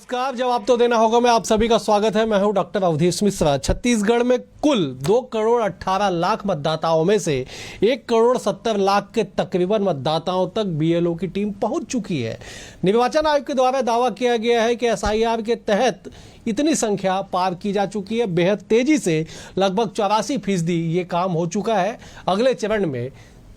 नमस्कार। जवाब तो देना होगा मैं आप सभी का स्वागत है। मैं हूं डॉक्टर अवधेश मिश्रा। छत्तीसगढ़ में कुल 2 करोड़ 18 लाख मतदाताओं में से 1 करोड़ 70 लाख के तकरीबन मतदाताओं तक बीएलओ की टीम पहुंच चुकी है। निर्वाचन आयोग के द्वारा दावा किया गया है कि एसआईआर के तहत इतनी संख्या पार की जा चुकी है। बेहद तेजी से लगभग 84% ये काम हो चुका है। अगले चरण में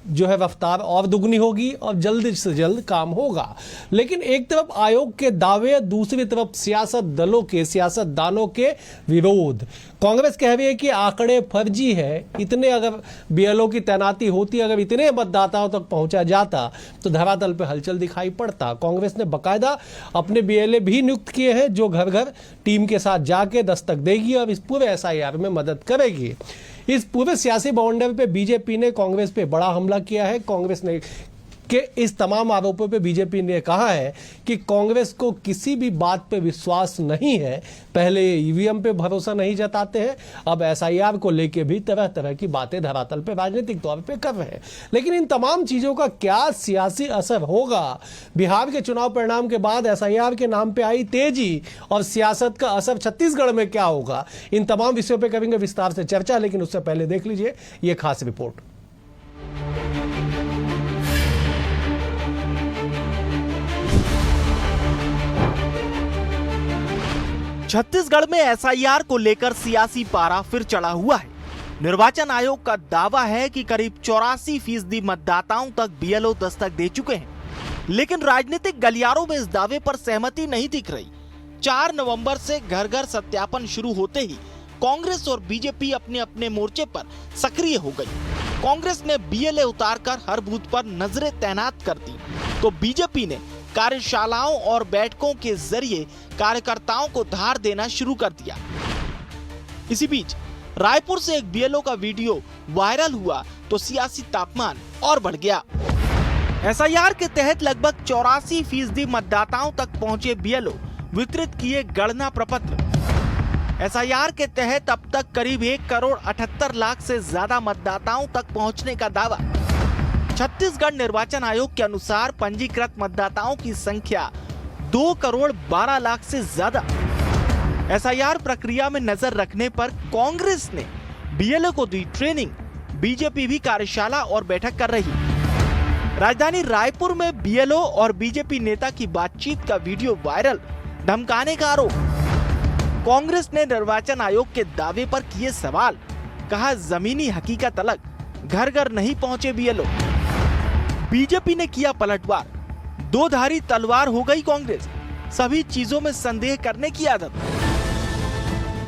जो है रफ्तार और दुगनी होगी और जल्द से जल्द काम होगा। लेकिन एक तरफ आयोग के दावे, दूसरी तरफ सियासतदानों के विरोध। कांग्रेस कह रही है कि आंकड़े फर्जी है। इतने अगर बीएलओ की तैनाती होती, अगर इतने मतदाताओं तक पहुंचा जाता तो धरातल पर हलचल दिखाई पड़ता। कांग्रेस ने बकायदा अपने बीएलए भी नियुक्त किए हैं जो घर घर टीम के साथ जाके दस्तक देगी और इस पूरे एसआईआर में मदद करेगी। इस पूरे सियासी बाउंड्री पे बीजेपी ने कांग्रेस पे बड़ा हमला किया है। कांग्रेस ने के इस तमाम आरोपों पे बीजेपी ने कहा है कि कांग्रेस को किसी भी बात पे विश्वास नहीं है। पहले ईवीएम पे भरोसा नहीं जताते हैं, अब एसआईआर को लेके भी तरह तरह की बातें धरातल पे राजनीतिक तौर पे कर रहे हैं। लेकिन इन तमाम चीजों का क्या सियासी असर होगा? बिहार के चुनाव परिणाम के बाद एसआईआर के नाम पे आई तेजी और सियासत का असर छत्तीसगढ़ में क्या होगा? इन तमाम विषयों पर करेंगे विस्तार से चर्चा, लेकिन उससे पहले देख लीजिए ये खास रिपोर्ट। छत्तीसगढ़ में एसआईआर को लेकर सियासी पारा फिर चढ़ा हुआ है। निर्वाचन आयोग का दावा है कि करीब 84% मतदाताओं तक बीएलओ दस्तक दे चुके हैं, लेकिन राजनीतिक गलियारों में इस दावे पर सहमति नहीं दिख रही। 4 नवंबर से घर घर सत्यापन शुरू होते ही कांग्रेस और बीजेपी अपने अपने मोर्चे पर सक्रिय हो गई। कांग्रेस ने बीएलए उतारकर हर बूथ पर नजरें तैनात कर दी, तो बीजेपी ने कार्यशालाओं और बैठकों के जरिए कार्यकर्ताओं को धार देना शुरू कर दिया। इसी बीच रायपुर से एक बीएलओ का वीडियो वायरल हुआ तो सियासी तापमान और बढ़ गया। एसआईआर के तहत लगभग 84% मतदाताओं तक पहुंचे बीएलओ वितरित किए गणना प्रपत्र। एसआईआर के तहत अब तक करीब 1 करोड़ 78 लाख से ज्यादा मतदाताओं तक पहुंचने का दावा। छत्तीसगढ़ निर्वाचन आयोग के अनुसार पंजीकृत मतदाताओं की संख्या 2 करोड़ 12 लाख से ज्यादा। एसआईआर प्रक्रिया में नजर रखने पर कांग्रेस ने बीएलओ को दी ट्रेनिंग, बीजेपी भी कार्यशाला और बैठक कर रही। राजधानी रायपुर में बीएलओ और बीजेपी नेता की बातचीत का वीडियो वायरल, धमकाने का आरोप। कांग्रेस ने निर्वाचन आयोग के दावे पर किए सवाल, कहा जमीनी हकीकत अलग, घर घर नहीं पहुंचे बीएलओ। बीजेपी ने किया पलटवार, 2 धारी तलवार हो गई कांग्रेस, सभी चीजों में संदेह करने की आदत।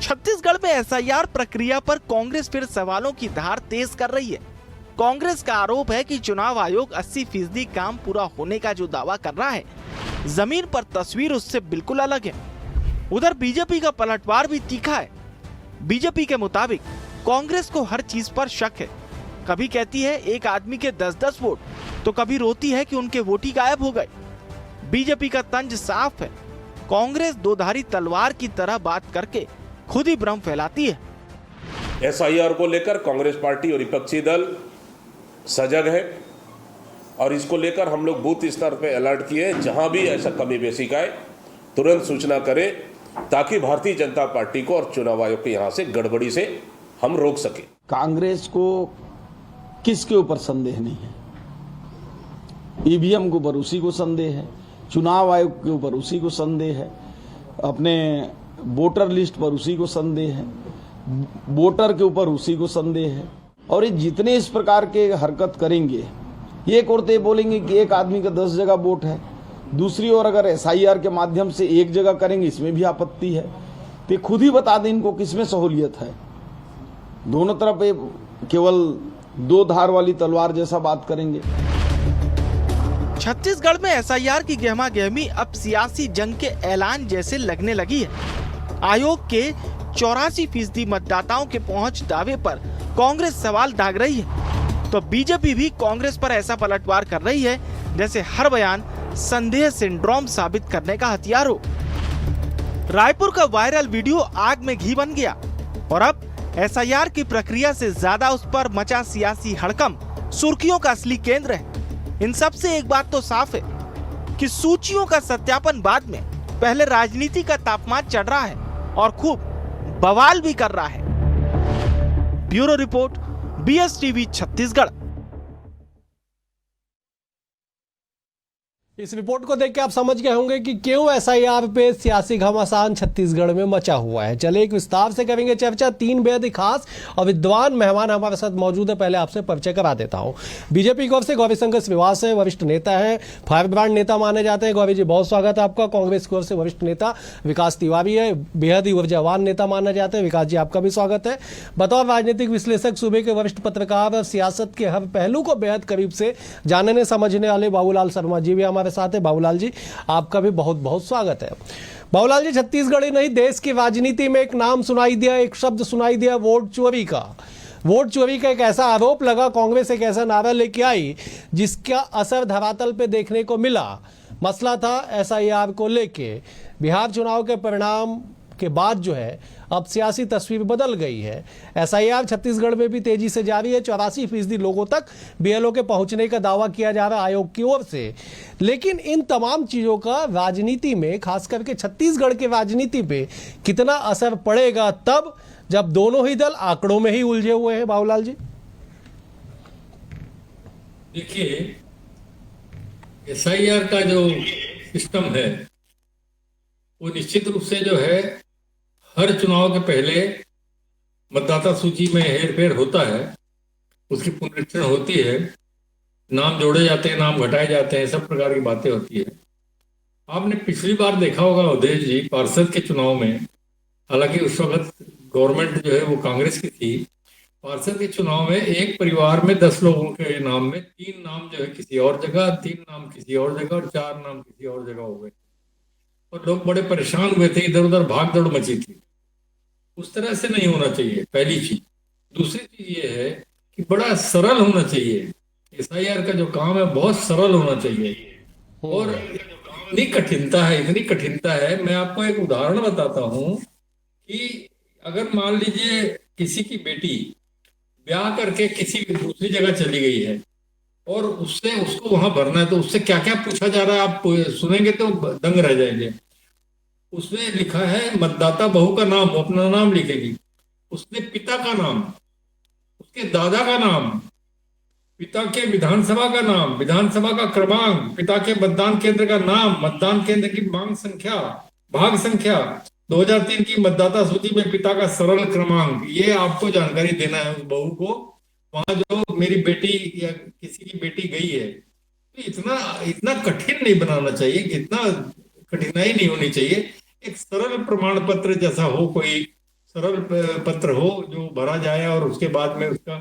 छत्तीसगढ़ में एसआईआर प्रक्रिया पर कांग्रेस फिर सवालों की धार तेज कर रही है। कांग्रेस का आरोप है कि चुनाव आयोग 80% काम पूरा होने का जो दावा कर रहा है, जमीन पर तस्वीर उससे बिल्कुल अलग है। उधर बीजेपी का पलटवार भी तीखा है। बीजेपी के मुताबिक कांग्रेस को हर चीज पर शक है। कभी कहती है एक आदमी के 10-10 वोट, तो कभी रोती है कि उनके वोट ही गायब हो गए। बीजेपी का तंज साफ है, कांग्रेस 2 धारी तलवार की तरह बात करके खुद ही भ्रम फैलाती है। एसआईआर को लेकर कांग्रेस पार्टी और विपक्षी दल सजग है और इसको लेकर हम लोग बूथ स्तर पे अलर्ट किए। जहां भी ऐसा कमी बेसी का है तुरंत सूचना करें, ताकि भारतीय जनता पार्टी को और चुनाव आयोग के यहां से गड़बड़ी से हम रोक सके। कांग्रेस को किसके ऊपर संदेह नहीं है? ईवीएम के ऊपर उसी को संदेह है, चुनाव आयोग के ऊपर उसी को संदेह है, अपने वोटर लिस्ट पर उसी को संदेह है, वोटर के ऊपर उसी को संदेह है। और ये जितने इस प्रकार के हरकत करेंगे, एक और तो बोलेंगे कि एक आदमी का 10 जगह वोट है, दूसरी ओर अगर एसआईआर के माध्यम से एक जगह करेंगे, इसमें भी आपत्ति है। तो खुद ही बता दें इनको किसमें सहूलियत है। दोनों तरफ केवल 2 धार वाली तलवार जैसा बात करेंगे। छत्तीसगढ़ में एसआईआर की गहमा गहमी अब सियासी जंग के ऐलान जैसे लगने लगी है। आयोग के 84% मतदाताओं के पहुंच दावे पर कांग्रेस सवाल दाग रही है, तो बीजेपी भी कांग्रेस पर ऐसा पलटवार कर रही है जैसे हर बयान संदेह सिंड्रोम साबित करने का हथियार हो। रायपुर का वायरल वीडियो आग में घी बन गया और अब एसआईआर की प्रक्रिया से ज्यादा उस पर मचा सियासी हड़कंप सुर्खियों का असली केंद्र है। इन सब से एक बात तो साफ है कि सूचियों का सत्यापन बाद में, पहले राजनीति का तापमान चढ़ रहा है और खूब बवाल भी कर रहा है। Bureau report, BSTV Chhattisgarh. इस रिपोर्ट को देख के आप समझ गए होंगे कि क्यों SIR पे सियासी घमासान छत्तीसगढ़ में मचा हुआ है। चले एक विस्तार से करेंगे चर्चा। 3 बेहद ही खास और विद्वान मेहमान हमारे साथ मौजूद है। पहले आपसे परिचय करा देता हूं। बीजेपी की ओर से गौरीशंकर श्रीवास है, वरिष्ठ नेता है, फायर ब्रांड नेता माने जाते हैं। गौरी जी, बहुत स्वागत है आपका। कांग्रेस की ओर से वरिष्ठ नेता विकास तिवारी है, बेहद ही ऊर्जावान नेता माने जाते हैं। विकास जी, आपका भी स्वागत है। बतौर राजनीतिक विश्लेषक, सूबे के वरिष्ठ पत्रकार और सियासत के हर पहलू को बेहद करीब से जानने समझने वाले बाबूलाल शर्मा जी भी हमारे साथ है। बाबूलाल जी, आपका भी बहुत बहुत स्वागत है। बाबूलाल जी, छत्तीसगढ़ ही नहीं, देश की राजनीति में एक नाम सुनाई दिया, एक शब्द सुनाई दिया, वोट चोरी का। वोट चोरी का एक ऐसा आरोप लगा, कांग्रेस एक ऐसा नारा लेके आई जिसका असर धरातल पे देखने को मिला। मसला था SIR को लेके। बिहार चुनाव के परिणाम के बाद जो है अब सियासी तस्वीर बदल गई है। SIR छत्तीसगढ़ में भी तेजी से जारी है। 84% लोगों तक BLO के पहुंचने का दावा किया जा रहा है आयोग की ओर से। लेकिन इन तमाम चीजों का राजनीति में, खास करके छत्तीसगढ़ के राजनीति पे कितना असर पड़ेगा तब जब दोनों ही दल आंकड़ों में ही उलझे हुए हैं। बाबूलाल जी, देखिए, SIR का जो सिस्टम है वो निश्चित रूप से जो है हर चुनाव के पहले मतदाता सूची में हेरफेर होता है, उसकी पुनरीक्षण होती है, नाम जोड़े जाते हैं, नाम घटाए जाते हैं, सब प्रकार की बातें होती है। आपने पिछली बार देखा होगा अवधेश जी, पार्षद के चुनाव में, हालांकि उस वक्त गवर्नमेंट जो है वो कांग्रेस की थी, पार्षद के चुनाव में एक परिवार में 10 लोगों के नाम में 3 नाम जो है किसी और जगह, 3 नाम किसी और जगह और 4 नाम किसी और जगह हो गए और लोग बड़े परेशान हुए थे, इधर उधर भाग दौड़ मची थी। उस तरह से नहीं होना चाहिए, पहली चीज। दूसरी चीज ये है कि बड़ा सरल होना चाहिए। SIR का जो काम है बहुत सरल होना चाहिए और इतनी कठिनता है। मैं आपको एक उदाहरण बताता हूं कि अगर मान लीजिए किसी की बेटी ब्याह करके किसी दूसरी जगह चली गई है और उसको वहां भरना है, तो उससे क्या क्या पूछा जा रहा है आप सुनेंगे तो दंग रह जाएंगे। उसमें लिखा है मतदाता बहू का नाम, वो अपना नाम लिखेगी, उसने पिता का नाम, उसके दादा का नाम, पिता के विधानसभा का नाम, विधानसभा का क्रमांक, पिता के मतदान केंद्र का नाम, मतदान केंद्र की मांग संख्या, भाग संख्या, 2003 की मतदाता सूची में पिता का सरल क्रमांक, ये आपको जानकारी देना है उस बहू को, वहां जो मेरी बेटी या किसी की बेटी गई है। तो इतना कठिन नहीं बनाना चाहिए, इतना कठिनाई नहीं होनी चाहिए। एक सरल प्रमाण पत्र जैसा हो, कोई सरल पत्र हो जो भरा जाए और उसके बाद में उसका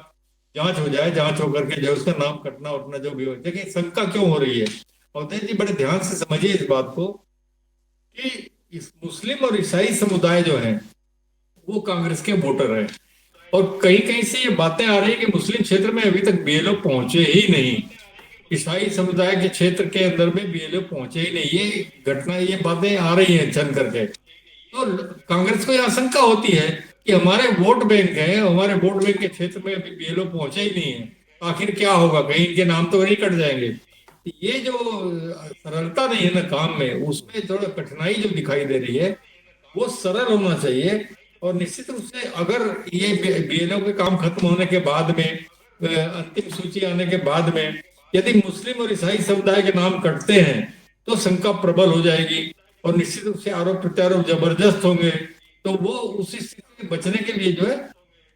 जांच हो जाए, जांच होकर के जो उसका नाम कटना उठना जो भी हो। देखिए शंका क्यों हो रही है, अवधेश जी बड़े ध्यान से समझिए इस बात को कि इस मुस्लिम और ईसाई समुदाय जो है वो कांग्रेस के वोटर है और कहीं कहीं से ये बातें आ रही है कि मुस्लिम क्षेत्र में अभी तक BLO पहुंचे ही नहीं, ईसाई समुदाय के क्षेत्र के अंदर में BLO पहुंचे ही नहीं। ये बातें आ रही हैं चल करके। तो कांग्रेस को यह आशंका होती है कि हमारे वोट बैंक है, हमारे वोट बैंक के क्षेत्र में अभी BLO पहुंचे ही नहीं है, आखिर क्या होगा, कहीं इनके नाम तो नहीं कट जाएंगे। ये जो सरलता नहीं है ना काम में, उसमें थोड़ा कठिनाई जो दिखाई दे रही है वो सरल होना चाहिए। और निश्चित रूप से अगर ये BLO के काम खत्म होने के बाद में, अंतिम सूची आने के बाद में यदि मुस्लिम और ईसाई समुदाय के नाम कटते हैं तो शंका प्रबल हो जाएगी और निश्चित रूप से आरोप प्रत्यारोप जबरदस्त होंगे। तो वो उसी स्थिति से बचने के लिए जो है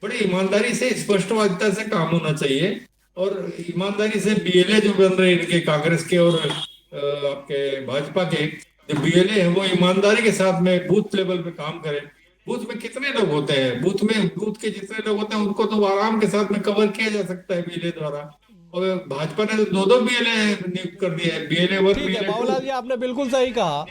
बड़ी ईमानदारी से, स्पष्टवादिता से काम होना चाहिए और ईमानदारी से BLA जो बन रहे हैं इनके कांग्रेस के और आपके भाजपा के जो BLA है वो ईमानदारी के साथ में बूथ लेवल पे काम करें। बूथ में कितने लोग होते हैं, बूथ के जितने लोग होते हैं उनको तो आराम के साथ में कवर किया जा सकता है BLA द्वारा, और भाजपा ने तो 2 BLA नियुक्त कर दिया है, BLA 1 ठीक है BLA 2। बाबूलाल जी, आपने बिल्कुल सही कहा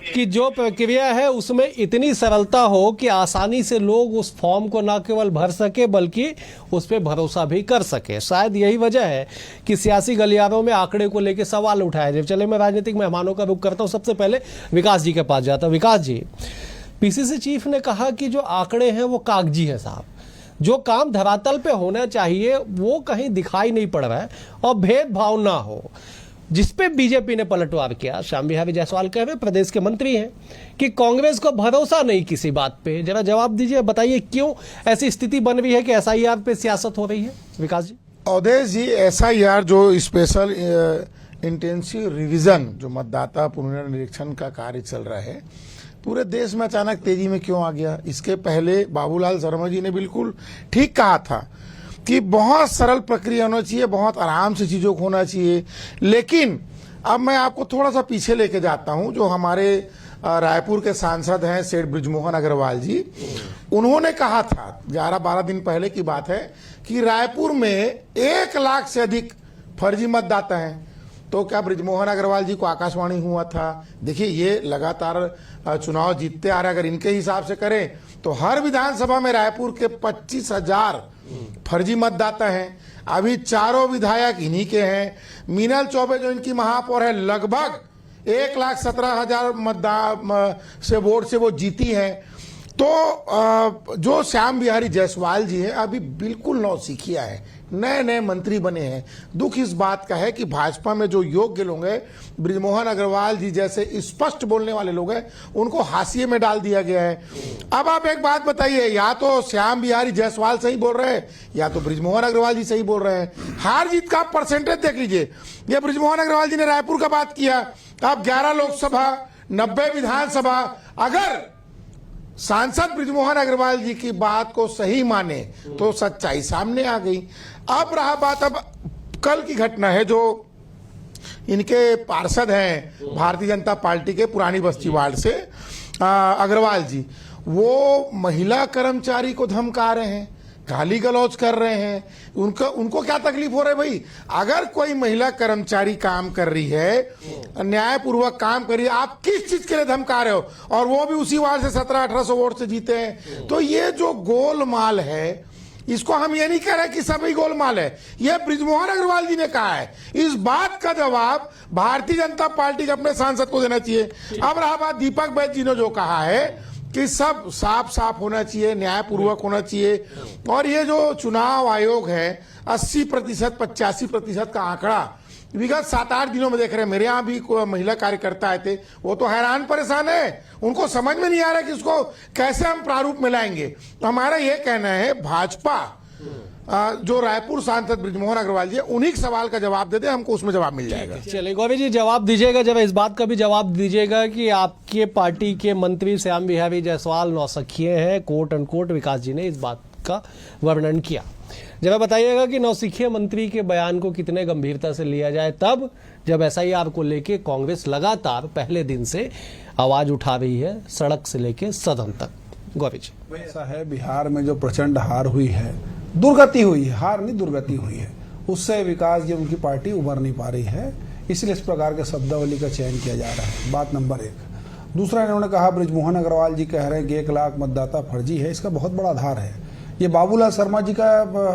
कि जो प्रक्रिया है उसमें इतनी सरलता हो कि आसानी से लोग उस फॉर्म को न केवल भर सके बल्कि उस पर भरोसा भी कर सके। शायद यही वजह है कि सियासी गलियारों में आंकड़े को लेकर सवाल उठाए जाए। चले मैं राजनीतिक मेहमानों का रुख करता हूँ, सबसे पहले विकास जी के पास जाता हूँ। विकास जी, PCC चीफ ने कहा कि जो आंकड़े हैं वो कागजी है साहब, जो काम धरातल पे होना चाहिए वो कहीं दिखाई नहीं पड़ रहा है और भेदभाव ना हो। जिसपे बीजेपी ने पलटवार किया। श्याम बिहारी जायसवाल कह रहे, प्रदेश के मंत्री हैं, कि कांग्रेस को भरोसा नहीं किसी बात पे। जरा जवाब दीजिए, बताइए क्यों ऐसी स्थिति बन रही है कि एसआईआर पे सियासत हो रही है। विकास जी। अवधेश जी, एसआईआर जो स्पेशल इंटेंसिव रिवीजन जो मतदाता पुनर्निरीक्षण का कार्य चल रहा है, पूरे देश में अचानक तेजी में क्यों आ गया? इसके पहले बाबूलाल शर्मा जी ने बिल्कुल ठीक कहा था कि बहुत सरल प्रक्रिया होना चाहिए, बहुत आराम से चीजों को होना चाहिए। लेकिन अब मैं आपको थोड़ा सा पीछे लेके जाता हूं। जो हमारे रायपुर के सांसद हैं सेठ बृजमोहन अग्रवाल जी, उन्होंने कहा था 11-12 दिन पहले की बात है कि रायपुर में 1 लाख से अधिक फर्जी मतदाता हैं। तो क्या बृजमोहन अग्रवाल जी को आकाशवाणी हुआ था? देखिए, ये लगातार चुनाव जीतते आ रहे, अगर इनके हिसाब से करें तो हर विधानसभा में रायपुर के 25,000 फर्जी मतदाता हैं। अभी चारों विधायक इन्हीं के हैं। मीनल चौबे जो इनकी महापौर है, लगभग 1,17,000 मतदान से वोट से वो जीती हैं। तो जो श्याम बिहारी जायसवाल जी हैं, अभी बिल्कुल नौसिखिया है, नए नए मंत्री बने हैं। दुख इस बात का है कि भाजपा में जो योग्य लोग हैं, बृजमोहन अग्रवाल जी जैसे स्पष्ट बोलने वाले लोग हैं, उनको हाशिए में डाल दिया गया है। अब आप एक बात बताइए, या तो श्याम बिहारी जायसवाल सही बोल रहे हैं या तो बृजमोहन अग्रवाल जी सही बोल रहे हैं। हार जीत का परसेंटेज देख लीजिए। ये बृजमोहन अग्रवाल जी ने रायपुर का बात किया, अब 11 लोकसभा 90 विधानसभा, अगर सांसद बृजमोहन अग्रवाल जी की बात को सही माने तो सच्चाई सामने आ गई। अब रहा बात, अब कल की घटना है, जो इनके पार्षद हैं भारतीय जनता पार्टी के पुरानी बस्ती वार्ड से अग्रवाल जी, वो महिला कर्मचारी को धमका रहे हैं, गाली गलौज कर रहे हैं। उनको क्या तकलीफ हो रही है भाई? अगर कोई महिला कर्मचारी काम कर रही है, न्यायपूर्वक काम कर रही है, आप किस चीज के लिए धमका रहे हो? और वो भी उसी वार्ड से 1700-1800 वोट से जीते हैं। तो ये जो गोलमाल है, इसको हम ये नहीं कह रहे कि सभी गोलमाल है, ये बृजमोहन अग्रवाल जी ने कहा है। इस बात का जवाब भारतीय जनता पार्टी के अपने सांसद को देना चाहिए। अब रहा बात दीपक बैज जी ने जो कहा है कि सब साफ साफ होना चाहिए, न्यायपूर्वक होना चाहिए, और ये जो चुनाव आयोग है 80% 85% का आंकड़ा विगत 7-8 दिनों में देख रहे हैं। मेरे यहाँ भी महिला कार्यकर्ता आए थे, वो तो हैरान परेशान है, उनको समझ में नहीं आ रहा कि इसको कैसे हम प्रारूप में लाएंगे। तो हमारा ये कहना है, भाजपा जो रायपुर सांसद बृजमोहन अग्रवाल जी, उन्हीं के सवाल का जवाब दे दे, हमको उसमें जवाब मिल जाएगा। चलिए गौरी जी, जवाब दीजिएगा, जब इस बात का भी जवाब दीजिएगा कि आपके पार्टी के मंत्री श्याम बिहारी जायसवाल नौसिखिए हैं, कोट अनकोट विकास जी ने इस बात का वर्णन किया। जरा बताइएगा कि नौसिखिए मंत्री के बयान को कितने गंभीरता से लिया जाए, तब जब एसआईआर को लेके कांग्रेस लगातार पहले दिन से आवाज उठा रही है, सड़क से लेके सदन तक। गौरी जी, ऐसा है, बिहार में जो प्रचंड हार हुई है, दुर्गति हुई है, हार नहीं दुर्गति हुई है, उससे विकास जी उनकी पार्टी उभर नहीं पा रही है, इसलिए इस प्रकार के शब्दावली का चयन किया जा रहा है। बात नंबर 1। दूसरा, इन्होंने कहा बृजमोहन अग्रवाल जी कह रहे हैं कि 1 लाख मतदाता फर्जी है, इसका बहुत बड़ा आधार है। ये बाबूलाल शर्मा जी का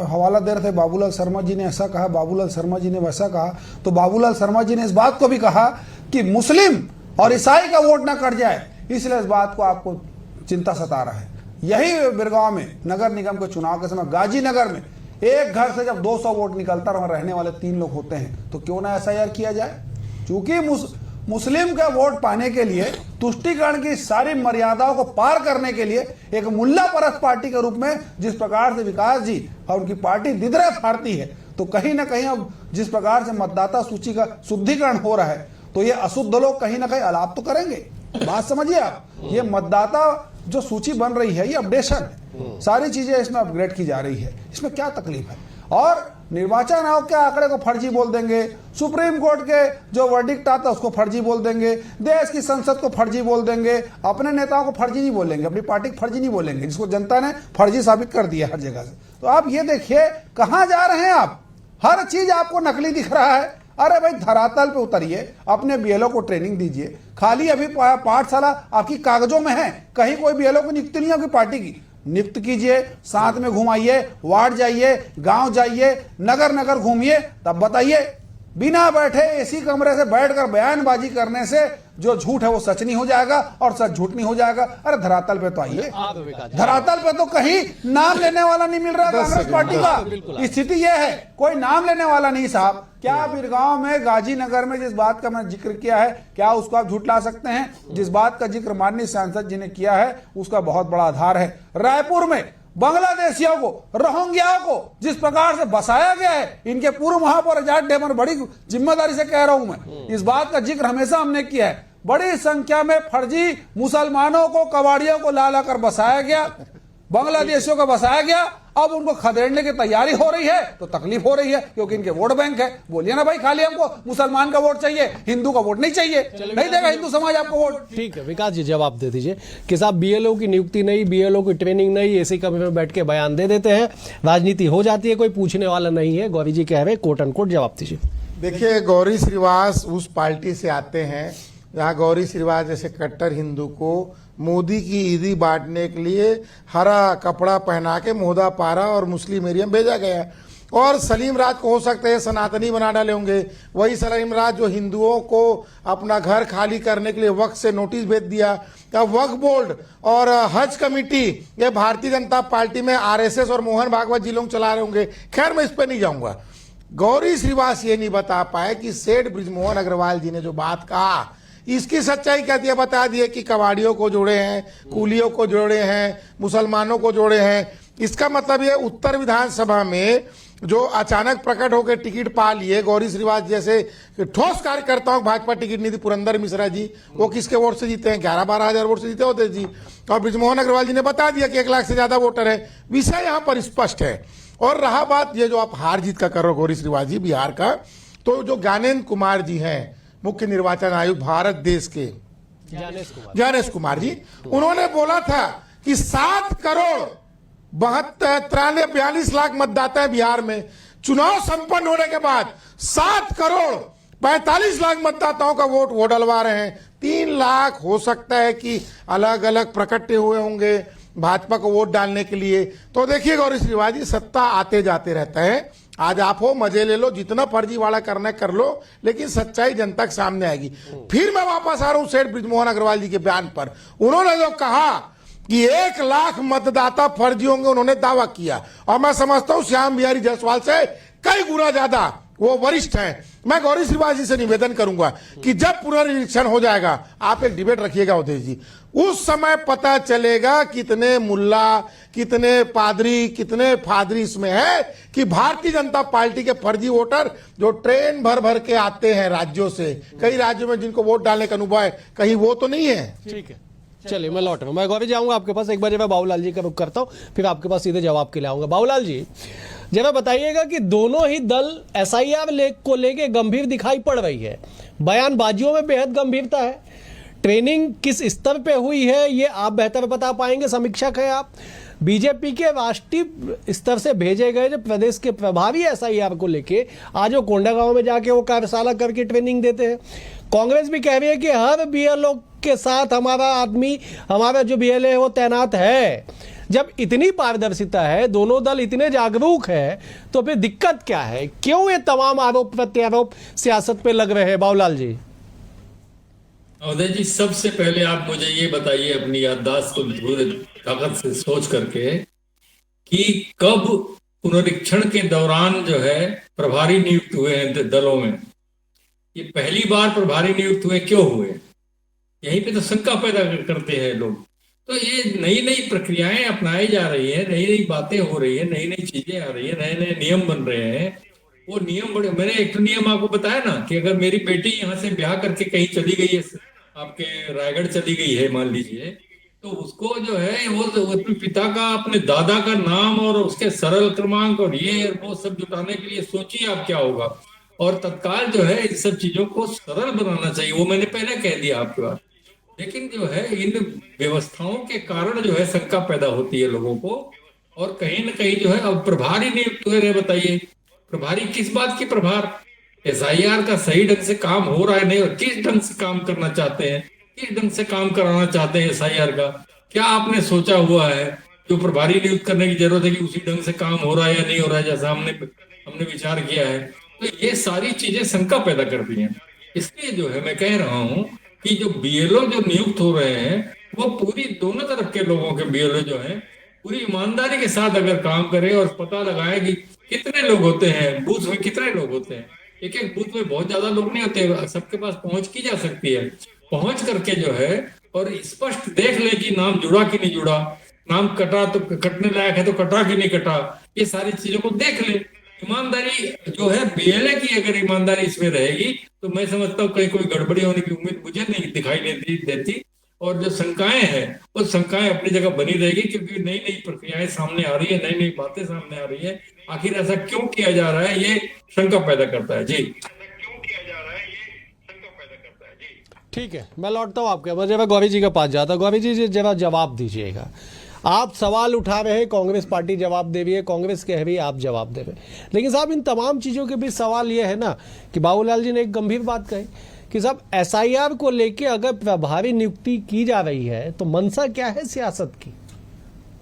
हवाला दे रहे थे, बाबूलाल शर्मा जी ने ऐसा कहा, बाबूलाल शर्मा जी ने वैसा कहा। तो बाबूलाल शर्मा जी ने इस बात को भी कहा कि मुस्लिम और ईसाई का वोट ना कट जाए, इसलिए इस बात को आपको चिंता सता रहा है। यही बिरगांव में नगर निगम के चुनाव के समय गाजीनगर में एक घर से जब 200 वोट निकलता और वहां रहने वाले 3 लोग होते हैं, तो क्यों ना एसआईआर किया जाए? क्योंकि मुस्लिम का वोट पाने के लिए, तुष्टीकरण की सारी मर्यादाओं को पार करने के लिए, एक मुल्ला परस्त पार्टी के रूप में जिस प्रकार से विकास जी और उनकी पार्टी दिदरे फाड़ती है, तो कहीं ना कहीं अब जिस प्रकार से मतदाता सूची का शुद्धिकरण हो रहा है, तो ये अशुद्ध लोग कहीं ना कहीं अलाप तो करेंगे। बात समझिए आप, ये मतदाता जो सूची बन रही है, ये अपडेशन है, सारी चीजें इसमें अपग्रेड की जा रही है, इसमें क्या तकलीफ है? और निर्वाचन आयोग के आंकड़े को फर्जी बोल देंगे, सुप्रीम कोर्ट के जो वर्डिक्ट आता है उसको फर्जी बोल देंगे, देश की संसद को फर्जी बोल देंगे, अपने नेताओं को फर्जी नहीं बोलेंगे, अपनी पार्टी को फर्जी नहीं बोलेंगे, जिसको जनता ने फर्जी साबित कर दिया हर जगह से। तो आप ये देखिए कहां जा रहे हैं आप, हर चीज आपको नकली दिख रहा है। अरे भाई, धरातल पे उतरिए, अपने बीएलओ को ट्रेनिंग दीजिए। खाली अभी पाठशाला आपकी कागजों में है, कहीं कोई बीएलओ की नियुक्ति नहीं है आपकी पार्टी की, नियुक्त कीजिए, साथ में घुमाइए, वार्ड जाइए, गांव जाइए, नगर नगर घूमिए, तब बताइए बिना बैठे एसी कमरे से बैठकर बयानबाजी करने से जो झूठ है वो सच नहीं हो जाएगा और सच झूठ नहीं हो जाएगा। अरे धरातल पे तो आइए, धरातल पे तो कहीं नाम लेने वाला नहीं मिल रहा कांग्रेस पार्टी का। स्थिति यह है, कोई नाम लेने वाला नहीं साहब। क्या बिरगांव में, गाजीनगर में जिस बात का मैंने जिक्र किया है, क्या उसको आप झूठ ला सकते हैं? जिस बात का जिक्र माननीय सांसद जी ने किया है उसका बहुत बड़ा आधार है। रायपुर में बांग्लादेशियों को, रोहिंग्याओं को जिस प्रकार से बसाया गया है, इनके पूर्व महापौर आजाद डेमन, बड़ी जिम्मेदारी से कह रहा हूं मैं, इस बात का जिक्र हमेशा हमने किया है। बड़ी संख्या में फर्जी मुसलमानों को, कबाड़ियों को ला कर बसाया गया, बांग्लादेशियों को बसाया गया। अब उनको खदेड़ने की तैयारी हो रही है तो तकलीफ हो रही है, क्योंकि इनके वोट बैंक है। बोलिए ना भाई, खाली हमको मुसलमान का वोट चाहिए, हिंदू का वोट नहीं चाहिए। नहीं देगा हिंदू समाज आपको वोट। ठीक है विकास जी, जवाब दे दीजिए कि साहब बीएलओ की नियुक्ति नहीं, बीएलओ की ट्रेनिंग नहीं, एसी कमरे में बैठ के बयान दे देते हैं, राजनीति हो जाती है, कोई पूछने वाला नहीं है। गौरी जी कह रहे कोट अनकोट, जवाब दीजिए। देखिए, गौरी श्रीवास उस पार्टी से आते हैं जहाँ गौरी श्रीवास जैसे कट्टर हिंदू को मोदी की ईदी बांटने के लिए हरा कपड़ा पहना के मोहदा पारा और मुस्लिम एरिया में भेजा गया। और सलीम राज को हो सकता है सनातनी बना डाले होंगे, वही सलीम राज जो हिंदुओं को अपना घर खाली करने के लिए वक्फ से नोटिस भेज दिया। वक्फ बोर्ड और हज कमेटी ये भारतीय जनता पार्टी में आरएसएस और मोहन भागवत जी लोग चला रहे होंगे। खैर, मैं इस पर नहीं जाऊंगा। गौरी श्रीवास ये नहीं बता पाए कि सेठ बृजमोहन अग्रवाल जी ने जो बात कहा, इसकी सच्चाई क्या थी, बता दिए कि कबाड़ियों को जोड़े हैं, कूलियों को जोड़े हैं, मुसलमानों को जोड़े हैं। इसका मतलब ये उत्तर विधानसभा में जो अचानक प्रकट होकर टिकट पा लिए गौरी श्रीवास जैसे ठोस कार्यकर्ताओं को भाजपा टिकट नहीं थी, पुरंदर मिश्रा जी, वो किसके वोट से जीते हैं? 11-12 हजार वोट से जीते होते जी। और बृजमोहन अग्रवाल जी ने बता दिया कि 1 लाख से ज्यादा वोटर है। विषय यहाँ पर स्पष्ट है। और रहा बात ये जो आप हार जीत का कर रहे हो गौरी श्रीवास जी बिहार का, तो जो ज्ञानेंद्र कुमार जी हैं मुख्य निर्वाचन आयुक्त भारत देश के, ज्ञानेश कुमार जी, उन्होंने बोला था कि 7 करोड़ 42 लाख मतदाता है बिहार में। चुनाव संपन्न होने के बाद 7 करोड़ 45 लाख मतदाताओं का वोट वो डलवा रहे हैं। 3 लाख हो सकता है कि अलग अलग प्रकटे हुए होंगे भाजपा को वोट डालने के लिए। तो देखिए गौरी श्रीवास जी, सत्ता आते जाते रहता है। आज आप हो, मजे ले लो, जितना फर्जीवाड़ा करना है कर लो, लेकिन सच्चाई जनता के सामने आएगी। फिर मैं वापस आ रहा हूं सेठ बृजमोहन अग्रवाल जी के बयान पर। उन्होंने जो कहा कि 1 लाख मतदाता फर्जी होंगे, उन्होंने दावा किया, और मैं समझता हूं श्याम बिहारी जायसवाल से कई गुना ज्यादा वो वरिष्ठ हैं। मैं गौरी श्रीवास जी से निवेदन करूंगा कि जब पुनर्निरीक्षण हो जाएगा, आप एक डिबेट रखिएगा उदय जी, उस समय पता चलेगा कितने मुल्ला, कितने पादरी, कितने फादरी इसमें है कि भारतीय जनता पार्टी के फर्जी वोटर जो ट्रेन भर भर के आते हैं राज्यों से, कई राज्यों में जिनको वोट डालने का अनुभव है, कहीं वो तो नहीं है। ठीक है, चलिए मैं लौट रहा हूं। मैं गौरी जाऊंगा आपके पास, एक बार मैं बाबूलाल जी का रुख करता हूं, फिर आपके पास सीधे जवाब के लिए आऊंगा। बाबूलाल जी, जरा बताइएगा कि दोनों ही दल एसआईआर को लेके गंभीर दिखाई पड़ रही है, बयानबाजियों में बेहद गंभीरता है, ट्रेनिंग किस स्तर पे हुई है ये आप बेहतर बता पाएंगे, समीक्षक है आप। बीजेपी के राष्ट्रीय स्तर से भेजे गए जो प्रदेश के प्रभारी एसआईआर को लेके आज वो कोंडागांव में जाके वो कार्यशाला करके ट्रेनिंग देते हैं। कांग्रेस भी कह रही है कि हर बीएलओ के साथ हमारा आदमी, हमारा जो बीएलओ है वो तैनात है। जब इतनी पारदर्शिता है, दोनों दल इतने जागरूक है, तो फिर दिक्कत क्या है? क्यों ये तमाम आरोप प्रत्यारोप सियासत पे लग रहे हैं? बाबूलाल जी। उदय जी, सबसे पहले आप मुझे ये बताइए अपनी याददाश्त को पूरे ताकत से सोच करके कि कब पुनरीक्षण के दौरान जो है प्रभारी नियुक्त हुए हैं दलों में। ये पहली बार प्रभारी नियुक्त हुए, क्यों हुए? यहीं पे तो शंका पैदा करते हैं लोग। तो ये नई नई प्रक्रियाएं अपनाई जा रही है, नई नई बातें हो रही है, नई नई चीजें आ रही है, नए नए नियम बन रहे हैं। वो नियम बड़े, मैंने एक तो नियम आपको बताया ना कि अगर मेरी बेटी यहाँ से ब्याह करके कहीं चली गई है, आपके रायगढ़ चली गई है मान लीजिए, तो उसको जो है वो अपने पिता का, अपने दादा का नाम और उसके सरल क्रमांक और ये वो सब जुटाने के लिए सोचिए आप क्या होगा। और तत्काल जो है इन सब चीजों को सरल बनाना चाहिए, वो मैंने पहले कह दिया आपके बात। लेकिन जो है इन व्यवस्थाओं के कारण जो है शंका पैदा होती है लोगों को, और कहीं ना कहीं जो है अब प्रभारी नियुक्त हुए रहे। बताइए प्रभारी किस बात की? प्रभार एसआईआर का सही ढंग से काम हो रहा है नहीं, और किस ढंग से काम करना चाहते हैं, किस ढंग से काम कराना चाहते हैं एसआईआर का, क्या आपने सोचा हुआ है? जो प्रभारी नियुक्त करने की जरूरत है कि उसी ढंग से काम हो रहा है या नहीं हो रहा है, जैसा हमने विचार किया है। तो ये सारी चीजें शंका पैदा करती हैं। इसलिए जो है मैं कह रहा हूं कि जो बीएलओ जो नियुक्त हो रहे हैं वो पूरी दोनों तरफ के लोगों के बीएलओ जो हैं पूरी ईमानदारी के साथ अगर काम करें और पता लगाएं कि कितने लोग होते हैं बूथ में, कितने लोग होते हैं। एक एक बूथ में बहुत ज्यादा लोग नहीं होते, सबके पास पहुंच की जा सकती है। पहुंच करके जो है और स्पष्ट देख ले कि नाम जुड़ा कि नहीं जुड़ा, नाम कटा तो कटने लायक है तो कटा कि नहीं कटा, ये सारी चीजों को देख ले। ईमानदारी जो है बीएलए की अगर ईमानदारी इसमें रहेगी तो मैं समझता हूँ कहीं कोई गड़बड़ी होने की उम्मीद मुझे नहीं दिखाई नहीं देती। और जो शंकाएं हैं वो शंकाएं अपनी जगह बनी रहेगी, क्योंकि नई नई प्रक्रियाएं सामने आ रही है, नई नई बातें सामने आ रही है। आखिर ऐसा क्यों किया जा रहा है ये शंका पैदा करता है। जी ठीक है, मैं लौटता हूँ आपके वजह मैं गौरी जी के पास जाता हूँ। गौरी जी जरा जवाब दीजिएगा। आप सवाल उठा रहे हैं, कांग्रेस पार्टी जवाब दे रही है, कांग्रेस कह रही है, आप जवाब दे रहे हैं। लेकिन साहब इन तमाम चीज़ों के बीच सवाल यह है ना कि बाबूलाल जी ने एक गंभीर बात कही कि साहब एसआईआर को लेके अगर प्रभावी नियुक्ति की जा रही है तो मंशा क्या है सियासत की?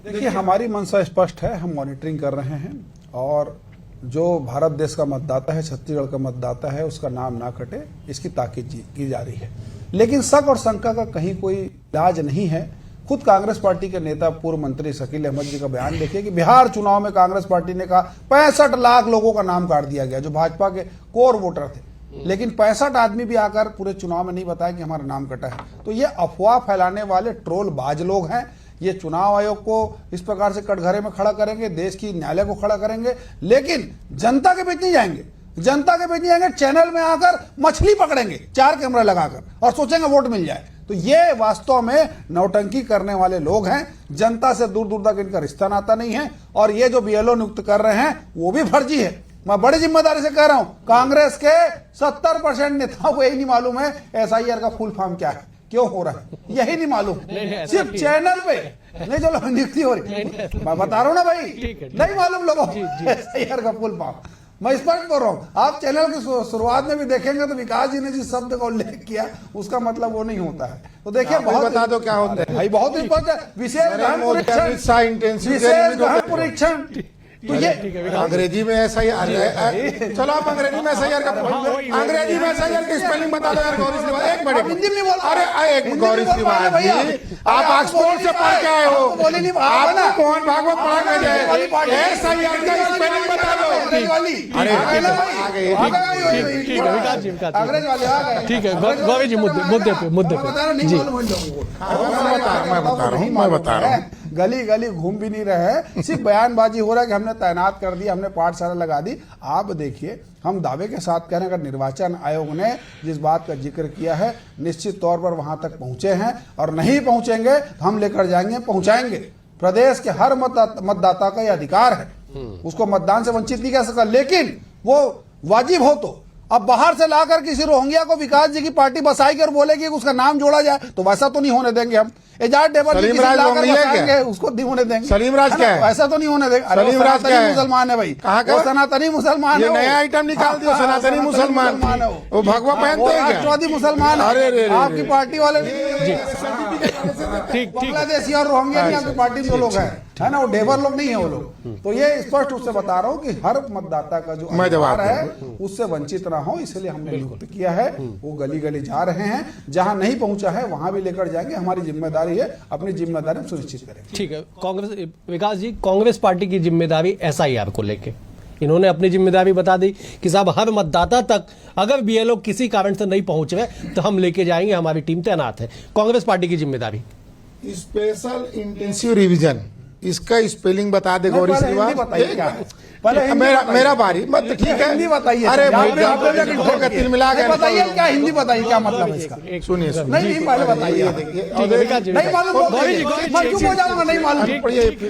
देखिए, हमारी मंशा स्पष्ट है, हम मॉनिटरिंग कर रहे हैं और जो भारत देश का मतदाता है, छत्तीसगढ़ का मतदाता है, उसका नाम ना कटे इसकी ताकीद की जा रही है। लेकिन शक और शंका का कहीं कोई इलाज नहीं है। खुद कांग्रेस पार्टी के नेता पूर्व मंत्री शकील अहमद जी का बयान देखिए कि बिहार चुनाव में कांग्रेस पार्टी ने कहा 65 लाख लोगों का नाम काट दिया गया जो भाजपा के कोर वोटर थे, लेकिन 65 आदमी भी आकर पूरे चुनाव में नहीं बताया कि हमारा नाम कटा है। तो ये अफवाह फैलाने वाले ट्रोल बाज लोग हैं। ये चुनाव आयोग को इस प्रकार से कटघरे में खड़ा करेंगे, देश की न्यायालय को खड़ा करेंगे, लेकिन जनता के बीच नहीं जाएंगे। जनता के बीच नहीं जाएंगे, चैनल में आकर मछली पकड़ेंगे 4 कैमरा लगाकर और सोचेंगे वोट मिल जाए। तो ये वास्तव में नौटंकी करने वाले लोग हैं। जनता से दूर दूर तक इनका रिश्ता नाता नहीं है और ये जो बीएलओ नियुक्त कर रहे हैं वो भी फर्जी है। मैं बड़ी जिम्मेदारी से कह रहा हूं, कांग्रेस के 70% नेताओं को यही नहीं मालूम है एसआईआर का फुल फॉर्म क्या है, क्यों हो रहा है, यही नहीं मालूम। सिर्फ चैनल पे नहीं जो नियुक्ति हो रही, मैं बता रहा हूं ना भाई, नहीं मालूम लोगों को एसआईआर का फुल फॉर्म। मैं स्पष्ट बोल रहा हूं, आप चैनल की शुरुआत में भी देखेंगे तो विकास जी ने जिस शब्द का उल्लेख किया उसका मतलब वो नहीं होता है। तो देखिए, बहुत बता दो क्या होता है भाई, बहुत स्पष्ट है। विशेष गहन परीक्षण तो ये अंग्रेजी में ऐसा ही चलो आप अंग्रेजी में एसआईआर का अंग्रेजी में एसआईआर की स्पेलिंग बता दो यार गौरी श्रीवास्तव। एक मिनट, हिंदी में बोल। अरे एक गौरी श्रीवास्तव जी, आप ऑक्सफोर्ड से पढ़ के आए हो, आपको मोहन भागवत पढ़ा के जाए, एसआईआर का स्पेलिंग बता दो। अंग्रेज वाले ठीक है गौरी जी, मुद्दे पे जी मैं बता रहा हूँ। गली गली घूम भी नहीं रहे हैं, सिर्फ बयानबाजी हो रहा है कि हमने तैनात कर दिया, हमने पाठशाला लगा दी। आप देखिए, हम दावे के साथ कह रहे हैं, अगर निर्वाचन आयोग ने जिस बात का जिक्र किया है निश्चित तौर पर वहां तक पहुंचे हैं, और नहीं पहुंचेंगे तो हम लेकर जाएंगे, पहुंचाएंगे। प्रदेश के हर मतदाता का यह अधिकार है, उसको मतदान से वंचित नहीं कर सकता, लेकिन वो वाजिब हो तो अब बाहर से लाकर किसी रोहिंग्या को विकास जी की पार्टी बसाएगी और बोलेगी कि उसका नाम जोड़ा जाए, तो वैसा तो नहीं होने देंगे हम। एजाज टेबल उसको नहीं होने देंगे। सलीम राज क्या है? ऐसा तो नहीं होने देंगे। सलीम राज क्या है? मुसलमान है भाई, वो सनातनी मुसलमान है। नया आइटम निकाल दिया, सनातनी मुसलमान है वो, भगवा पहनते हैं क्या? राष्ट्रवादी मुसलमान है आपकी पार्टी वाले, ठीक बांग्लादेशी और रोहिंग्या की आपकी पार्टी जो लोग हैं, है ना, वो डेबर लोग नहीं है वो लोग। तो ये स्पष्ट रूप से बता रहा हूँ कि हर मतदाता का जो अधिकार है उससे वंचित ना हो, इसलिए हमने नियुक्त किया है। वो गली गली जा रहे हैं, जहां नहीं पहुंचा है वहां भी लेकर जाएंगे। हमारी जिम्मेदारी है, अपनी जिम्मेदारी हम सुनिश्चित करेंगे। ठीक है। कांग्रेस, विकास जी, कांग्रेस पार्टी की जिम्मेदारी एसआईआर को लेके इन्होंने अपनी जिम्मेदारी बता दी कि साहब हर मतदाता तक अगर बीएलओ किसी कारण से नहीं पहुंच रहे तो हम लेके जाएंगे, हमारी टीम तैनात है। कांग्रेस पार्टी की जिम्मेदारी स्पेशल इंटेंसिव रिवीजन, इसका स्पेलिंग बता दे गौरी श्रीवास्तव। मेरा बारी मत, ठीक है, हिंदी बताइए। अरे तिल मिला के बताइए, क्या हिंदी बताइए, क्या मतलब है इसका? सुनिए नहीं पहले बताइए। नहीं मालूम, नहीं मालूम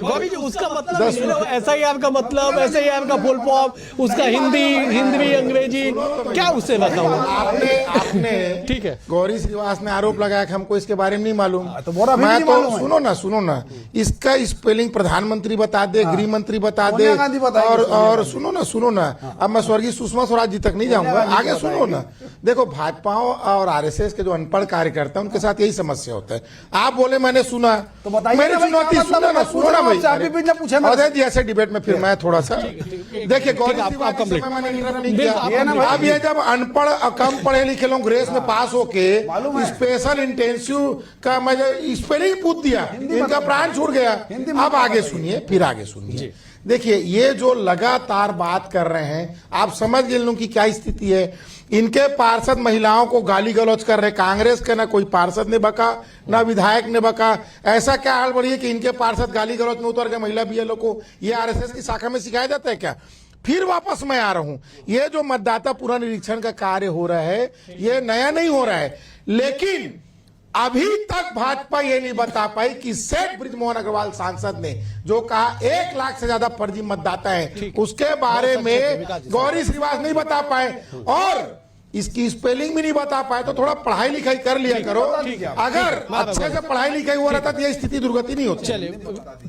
गौरी जी, उसका मतलब एसआईआर का मतलब, एसआईआर का फुल फॉर्म, उसका हिंदी अंग्रेजी क्या उससे बताऊं? आपने ठीक है, गौरी श्रीवास्तव ने आरोप लगाया कि हमको इसके बारे में नहीं मालूम। तो बोरा भी मैं नहीं मालूम है। सुनो ना, इसका स्पेलिंग प्रधानमंत्री बता दे, गृह मंत्री बता दे, सोनिया गांधी बताएगी। और सुनो ना, अब मैं स्वर्गीय सुषमा स्वराज जी तक नहीं जाऊंगा, आगे सुनो ना। देखो भाजपा और आरएसएस के जो अनपढ़ कार्यकर्ता हैं उनके साथ यही समस्या होता है। आप बोले मैंने सुना, तो बताइए मेरी ना भाई, चुनौती क्या मतलब सुनो ना, है? सुनो ना भाई। आपसे आप भी ना पूछे मेरे से। अजय जी ऐसे डिबेट में फिर मैं थोड़ा सा देखिए गौरी आप तिवारी कंप्लीट। समय मैंने इंटरप्ट नहीं बिल्कुल, आप किया। कंप्लीट। अब ये जब अनपढ़ कम पढ़े लिखे लोग ग्रेस में पास होके मालूम है। स्पेशल इंटेंसिव का मैं स्पेलिंग पूछ दिया, इनका प्राण छूट गया। अब आगे सुनिए, फिर आगे सुनिए। देखिए ये जो लगातार बात कर रहे हैं, आप समझ गए लोगों की क्या स्थिति है। इनके पार्षद महिलाओं को गाली गलौज कर रहे, कांग्रेस के ना कोई पार्षद ने बका ना विधायक ने बका। ऐसा क्या हाल बढ़ी है कि इनके पार्षद गाली गलौज में उतर गए महिला बीएलओ को? ये आरएसएस की शाखा में सिखाया जाता है क्या? फिर वापस मैं आ रहा हूं, ये जो मतदाता पुनर्निरीक्षण का कार्य हो रहा है ये नया नहीं हो रहा है, लेकिन अभी तक भाजपा ये नहीं बता पाई कि सेठ बृजमोहन अग्रवाल सांसद ने जो कहा 1 लाख से ज्यादा फर्जी मतदाता है, उसके बारे में गौरी श्रीवास नहीं बता पाए और इसकी स्पेलिंग भी नहीं बता पाए। तो थोड़ा पढ़ाई लिखाई कर लिया करो। अगर अच्छे से पढ़ाई लिखाई हो रहा था तो ये स्थिति दुर्गति नहीं होती। चलिए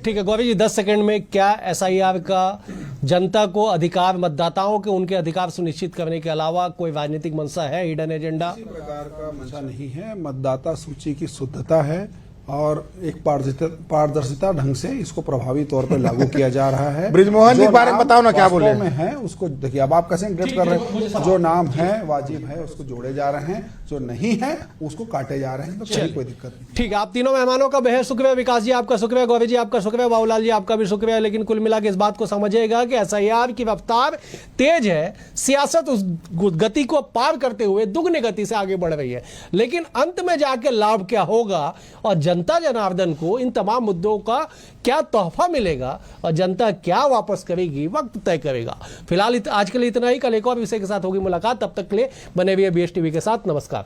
ठीक है गौरी जी, 10 सेकंड में क्या एसआईआर का जनता को अधिकार, मतदाताओं के उनके अधिकार सुनिश्चित करने के अलावा कोई राजनीतिक मंशा है, हिडन एजेंडा? किसी प्रकार का मंशा नहीं है। मतदाता सूची की शुद्धता है और एक पारदर्शिता ढंग से इसको प्रभावी तौर पर लागू किया जा रहा है। बृजमोहन जी के बारे में बताओ ना क्या बोले में है उसको देखिए। अब आप कैसे इंटरेस्ट कर रहे हैं? जो नाम है वाजिब है उसको जोड़े जा रहे हैं, जो नहीं है उसको काटे जा रहे हैं। तो कोई दिक्कत नहीं। ठीक है, आप तीनों मेहमानों का बेहद शुक्रिया। विकास जी आपका शुक्रिया, गौरी जी आपका शुक्रिया, बाबूलाल जी आपका भी शुक्रिया। लेकिन कुल मिला के इस बात को समझिएगा कि एसआईआर की रफ्तार तेज है, सियासत उस गति को पार करते हुए दुगनी गति से आगे बढ़ रही है, लेकिन अंत में जाके लाभ क्या होगा और जनता जनार्दन को इन तमाम मुद्दों का क्या तोहफा मिलेगा और जनता क्या वापस करेगी, वक्त तय करेगा। फिलहाल आज के लिए इतना ही। कल एक और विषय के साथ होगी मुलाकात, तब तक के लिए बने हुए BSTV के साथ। नमस्कार।